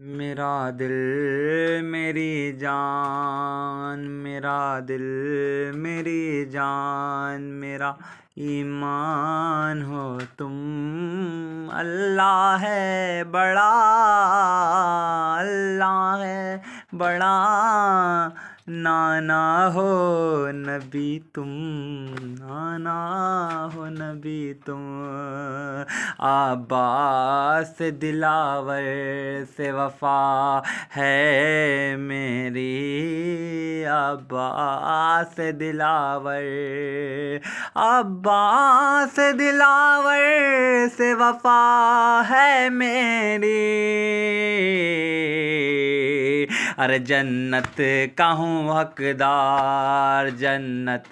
मेरा दिल मेरी जान, मेरा दिल मेरी जान, मेरा ईमान हो तुम। अल्लाह है बड़ा, अल्लाह है बड़ा, नाना हो नबी तुम, नाना हो नबी तुम। अब्बास दिलावर से वफा है मेरी, अब्बास दिलावर, अब्बास दिलावर से वफा है मेरी। अरे जन्नत का हूँ हकदार, जन्नत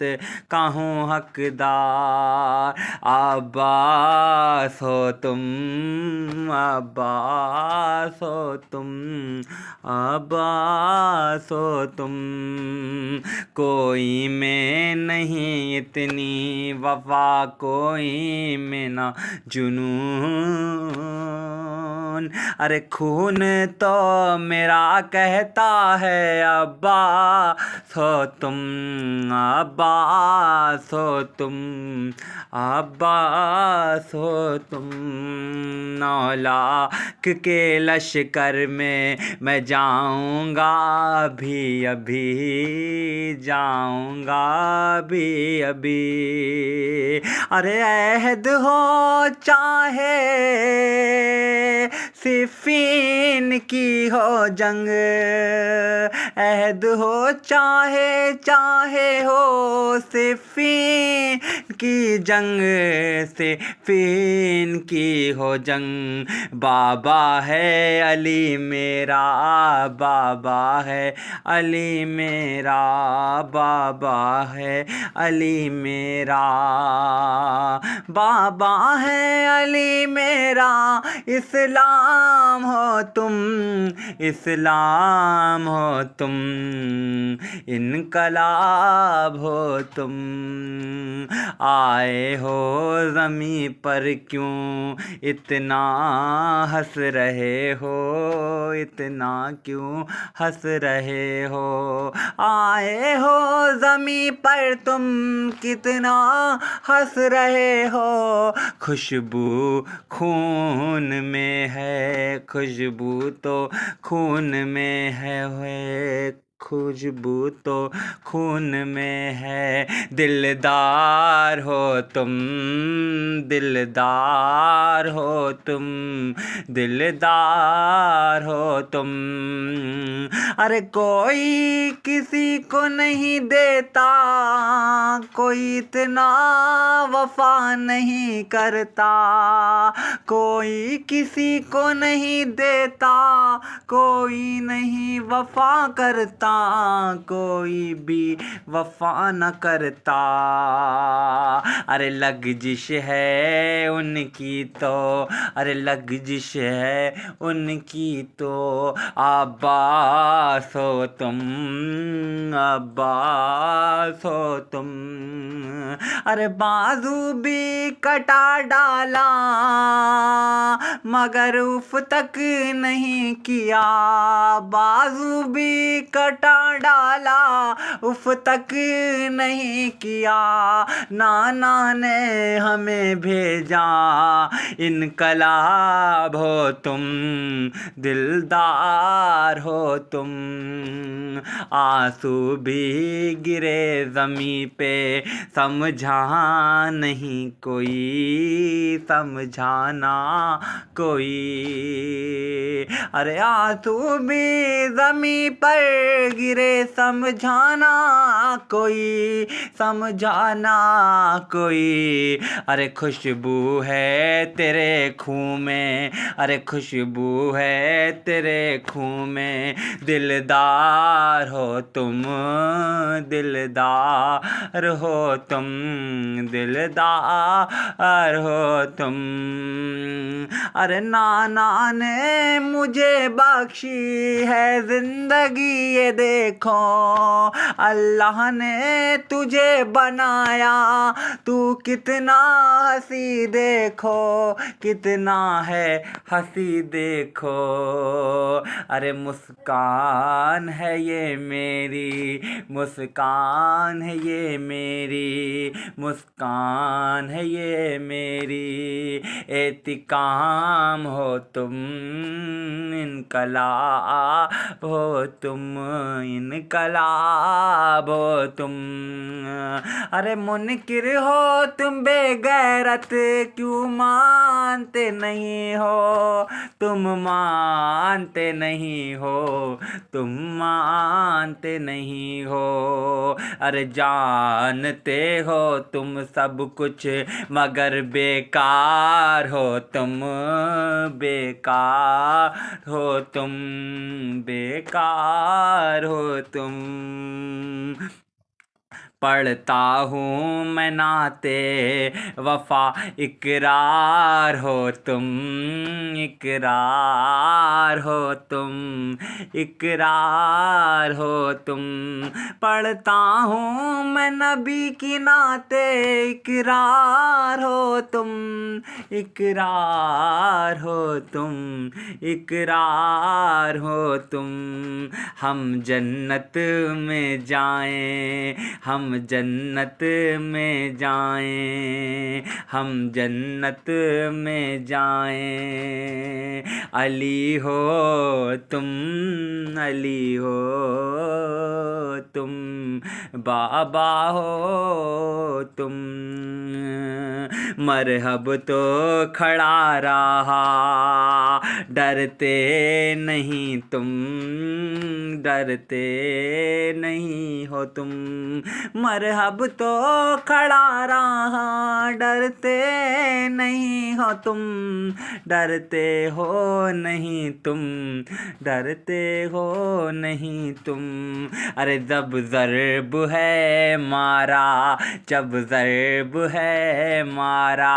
का हूँ हकदार, अब्बास हो तुम, अब्बास हो तुम, अब्बास हो तुम। कोई में नहीं इतनी वफा, कोई में ना जुनून। अरे खून तो मेरा कहता है अब्बास हो तुम, अब्बास हो तुम, अब्बास हो तुम। 9 लाख के लश्कर में मैं जाऊंगा अभी अभी, जाऊंगा अभी अभी। अरे अहद हो चाहे सिफ़ीन की हो जंग, अहद हो चाहे हो सिफ़ीन की जंग, सिफ़ीन की हो जंग। बाबा है अली मेरा, बाबा है अली मेरा, बाबा है अली मेरा, बाबा है अली मेरा। इस्लाम हो तुम, इस्लाम हो तुम, इनकलाब हो तुम। आए हो ज़मीं पर क्यों इतना हंस रहे हो, इतना क्यों हंस रहे हो। आए हो ज़मीं पर तुम कितना हंस रहे हो। खुशबू खून में है, खुशबू तो खून में है, खुशबू तो खून में है। दिलदार हो तुम, दिलदार हो तुम, दिलदार हो तुम। अरे कोई किसी को नहीं देता, कोई इतना वफा नहीं करता, कोई किसी को नहीं देता, कोई नहीं वफा करता, कोई भी वफा न करता। अरे लगजिश है उनकी तो, अरे लगजिश है उनकी तो, अब्बास हो तुम, अब्बास हो तुम। अरे बाजू भी कटा डाला मगर उफ तक नहीं किया, बाजू भी कटा डाला उफ तक नहीं किया। नाना ने हमें भेजा इनकलाब हो तुम, दिलदार हो तुम। आंसू भी गिरे ज़मीं पे समझा नहीं कोई, समझाना कोई। अरे आंसू भी ज़मीं पर गिरे समझाना कोई, समझाना कोई। अरे खुशबू है तेरे खून में, अरे खुशबू है तेरे खून में। दिलदार हो तुम, दिलदार हो तुम, दिलदार हो तुम। अरे नाना ने मुझे बख्शी है जिंदगी ये देखो, अल्लाह ने तुझे बनाया तू कितना हंसी देखो, कितना है हंसी देखो। अरे मुस्कान है ये मेरी, मुस्कान है ये मेरी, मुस्कान है ये मेरी। एतिकाम हो तुम, इनकलाब हो तुम, इनकलाब हो तुम। अरे मुनकिर हो तुम बेगैरत, क्यों मानते नहीं हो, तुम मानते नहीं हो, तुम मानते नहीं हो। अरे जानते हो तुम सब कुछ, मगर बेकार हो तुम, बेकार हो तुम, बेकार हो तुम। पढ़ता हूँ मैं नाते वफा, इकरार हो तुम, इकरार हो तुम, इकरार हो तुम। पढ़ता हूँ मैं नबी की नाते, इकरार हो तुम, इकरार हो तुम, इकरार हो तुम। हम जन्नत में जाएं, हम जन्नत में जाएं, हम जन्नत में जाएं। अली हो तुम, अली हो तुम, बाबा हो तुम। मरहब तो खड़ा रहा, डरते नहीं तुम, डरते नहीं हो तुम। मरहब तो खड़ा रहा, डरते नहीं हो तुम, डरते हो नहीं तुम, डरते हो नहीं तुम। अरे जब ज़र्ब है मारा, जब ज़र्ब है मारा,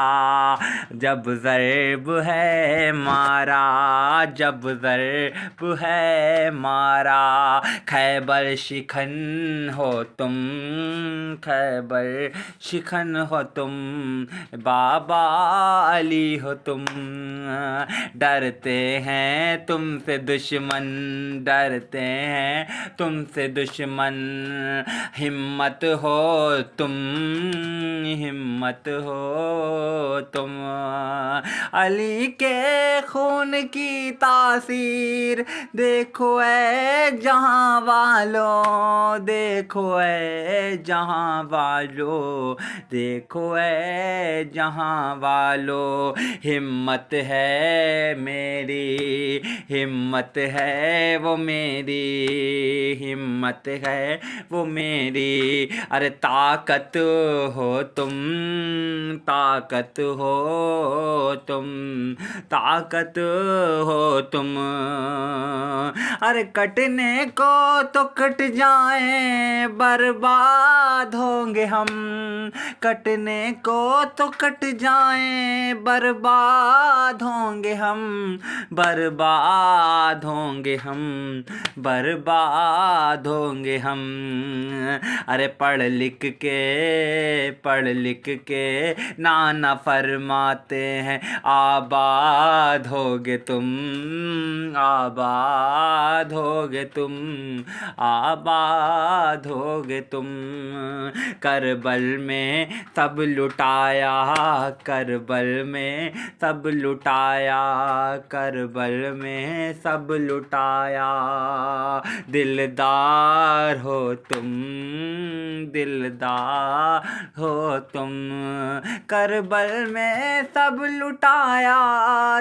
जब ज़र्ब है मारा, जब ज़र्ब है मारा। खैबर शिखन हो तुम, खैबर शिखन हो तुम, बाबा अली हो तुम। डरते हैं तुमसे दुश्मन, डरते हैं तुमसे दुश्मन। हिम्मत हो तुम, हिम्मत हो तुम। अली के खून की तासीर देखो ऐ जहां वालों, देखो ऐ जहां वालों, देखो ऐ जहां वालों। हिम्मत है मेरी, हिम्मत है वो मेरी, हिम्मत है वो मेरी। अरे ताकत हो तुम, ताकत हो तुम, ताकत हो तुम। अरे कटने को तो कट जाए, बर्बाद होंगे हम। कटने को तो कट जाए, बर्बाद होंगे हम, बर्बाद होंगे हम, बर्बाद होंगे हम। अरे पढ़ लिख के, पढ़ लिख के नाना फरमाते हैं, आबाद होगे तुम, आबाद होगे तुम, आबाद होगे तुम। करबल में सब लुटाया, करबल में सब लुटाया, करबल में सब लुटाया। दिलदार हो तुम, दिलदार हो तुम। करबल में सब लुटाया,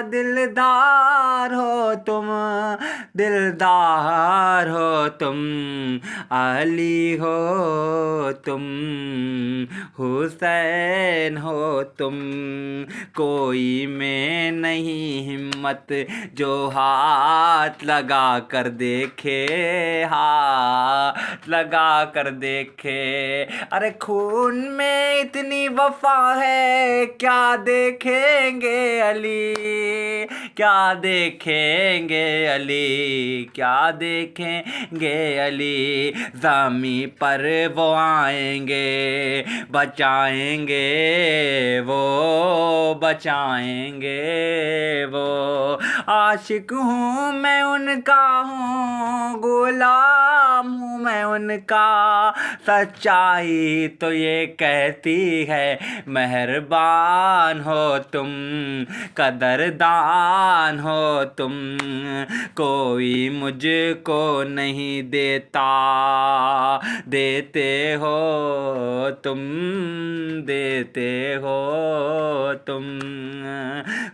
दिलदार हो तुम, दिलदार हो तुम। अली हो तुम, हुसैन हो तुम। कोई में नहीं हिम्मत जो हाथ लगा कर देखे, हाथ लगा कर देखे। अरे खून में इतनी वफा है, क्या देखेंगे अली, क्या देखेंगे अली, क्या देखेंगे अली। ज़मीं पर वो आएंगे, बचाएंगे वो, बचाएंगे वो। आशिक हूँ मैं उनका, हूँ गुलाम हूँ मैं उनका। सच्चाई तो ये कहती है मेहरबान हो तुम, कदरदान हो तुम। कोई मुझको नहीं देता, देते हो तुम, देते हो तुम।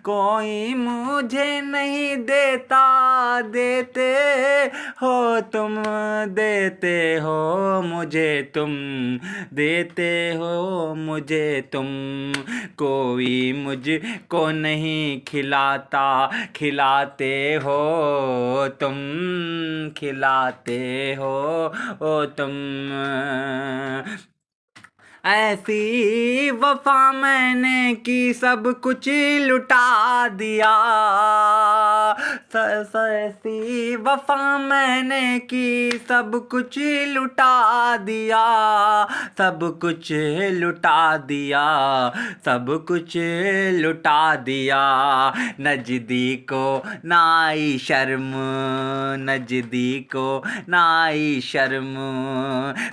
कोई मुझे नहीं देता, देते हो तुम, देते हो मुझे तुम, देते हो मुझे तुम। कोई मुझको नहीं खिलाता, खिलाते हो तुम, खिलाते हो तुम। ऐसी वफा मैंने की सब कुछ लुटा दिया, ऐसी वफा मैंने की सब कुछ लुटा दिया, सब कुछ लुटा दिया, सब कुछ लुटा दिया। नजदीको नाई शर्म, नजदीको नाई शर्म,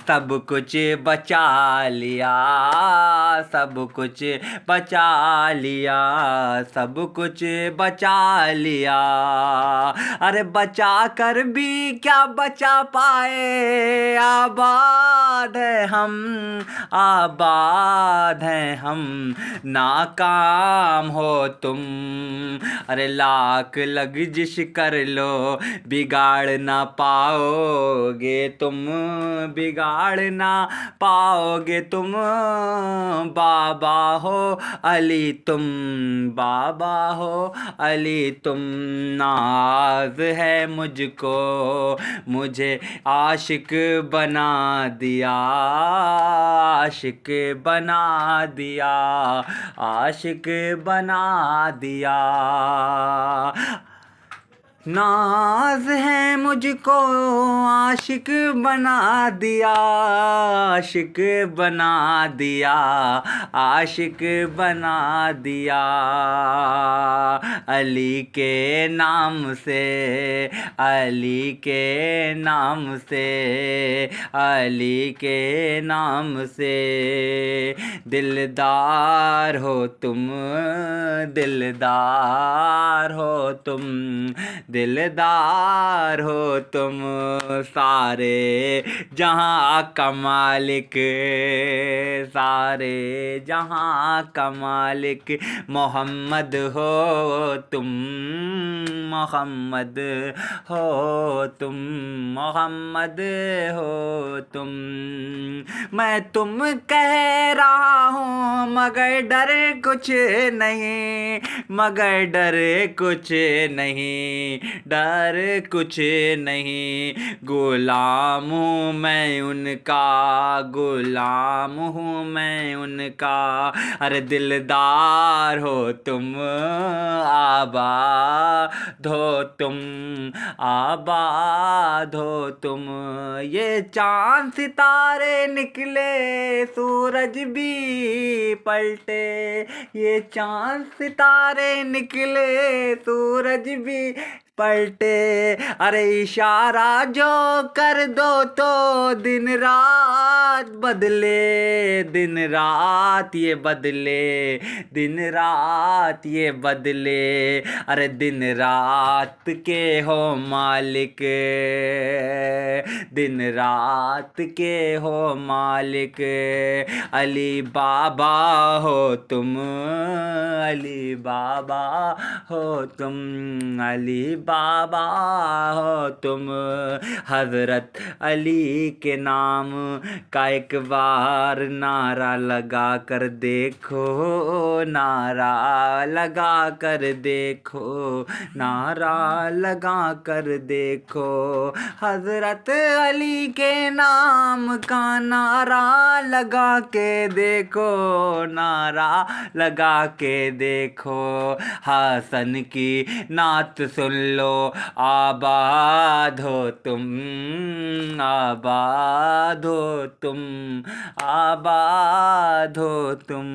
सब कुछ बचा लिया, सब कुछ बचा लिया, सब कुछ बचा लिया। अरे बचा कर भी क्या बचा पाए, आबाद है हम, आबाद हैं हम, नाकाम हो तुम। अरे लाख लग़ज़िश कर लो, बिगाड़ ना पाओगे तुम, बिगाड़ ना पाओगे तुम। बाबा हो अली तुम, बाबा हो अली तुम। नाज है मुझको, मुझे आशिक बना दिया, आशिक बना दिया, आशिक बना दिया। नाज है मुझको, आशिक बना दिया, आशिक बना दिया, आशिक बना दिया। अली के नाम से, अली के नाम से, अली के नाम से। दिलदार हो तुम, दिलदार हो तुम, दिलदार हो तुम। सारे जहां का मालिक, सारे जहां का मालिक मोहम्मद हो तुम, मोहम्मद हो तुम, मोहम्मद हो तुम। मैं तुम कह रहा हूँ मगर डर कुछ नहीं, मगर डर कुछ नहीं, डर कुछ नहीं। गुलाम हूँ मैं उनका, गुलाम हूँ मैं उनका। अरे दिलदार हो तुम, आबाद हो तुम, आबाद हो तुम। ये चांद सितारे निकले, सूरज भी पलटे, ये चांद सितारे निकले, सूरज भी पलटे। अरे इशारा जो कर दो तो दिन रात बदले, दिन रात ये बदले, दिन रात ये बदले। अरे दिन रात के हो मालिक, दिन रात के हो मालिक। अली बाबा हो तुम, अली बाबा हो तुम, अली बाबा हो तुम। हजरत अली के नाम का एक बार नारा लगा कर देखो, नारा लगा कर देखो, नारा लगा कर देखो। हजरत अली के नाम का नारा लगा के देखो, नारा लगा के देखो। हसन की नात सुन लो, आबाद हो तुम, आबाद हो तुम, आबाद हो तुम।